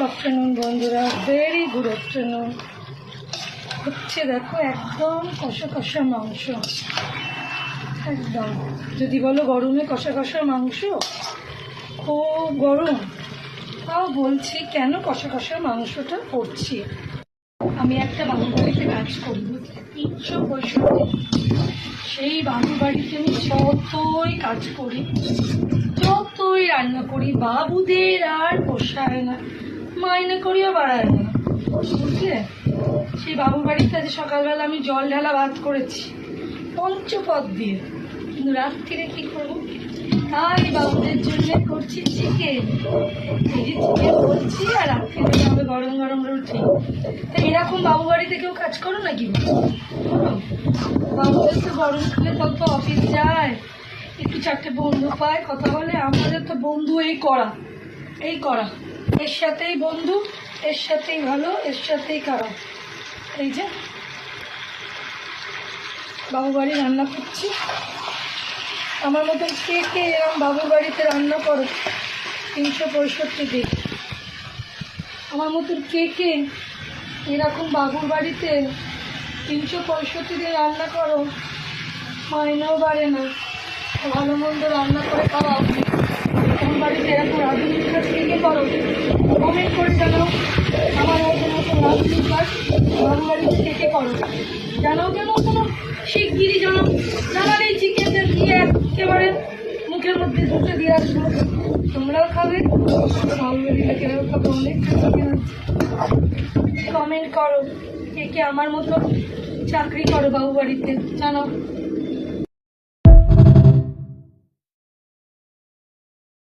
Afternoon বন্ধুরা, very good afternoon. হচ্ছে দেখো একদম কষা কষা মাংস, একদম যদি বলো গরমে কষা কষা মাংস, খুব গরম, তাও বলছি কেন কষা কষা মাংসটা করছি। আমি একটা বাবু বাড়িতে কাজ করি 365, সেই বাবু বাড়িতে আমি যতই কাজ করি, যতই রান্না করি, বাবুদের আর পোষায় না, মাইনে করিও বাড়ায় না, বুঝলে। সেই বাবু বাড়িতে আজ সকালবেলা আমি জল ঢালা ভাত করেছি পঞ্চপদ দিয়ে, কিন্তু রাত্রিরে কি করবো, তাই বাবুদের জন্য করছি চিকেন। এই যে চিকেন করছি আর রাত্রিরে হবে গরম গরম রুটি। তো এরকম বাবু বাড়িতে কেউ কাজ করো নাকি? বাবুদের তো গরমকালে তত অফিস যায়, একটু চারটে বন্ধু পায়, কথা বলে। আমাদের তো বন্ধু এই করা, এর সাথেই বন্ধু, এর সাথেই ভালো, এর সাথেই খারাপ। এই যে বাবু বাড়ি রান্না করছি। আমার মতন কে কে এরকম বাবুর বাড়িতে রান্না করো 365 দিন? আমার মতন কে কে এরকম বাবুর বাড়িতে 365 দিন রান্না করো, মাইনেও বাড়ে না, ভালো মন্দ রান্না করে খাওয়াও? তোমার বাড়িতে এরকম রাঁধুনির কাজ কে কে করো? কমেন্ট করে জানাও। আমার মতন রাঁধুনির কাজ বাবুর বাড়িতে কে কে করো জানাও, কেন কোনো শিগগিরি জানাও। জানার এই চিকেনটা দিয়ে একেবারে মুখের মধ্যে ঢুকে দিয়ে আসবো, তোমরাও খাবে, বাবুর বাড়িতে কেউ খাবে। অনেকটা চিকেন আছে, কমেন্ট করো কে কে আমার মতো চাকরি করো বাবু বাড়িতে, জানাও।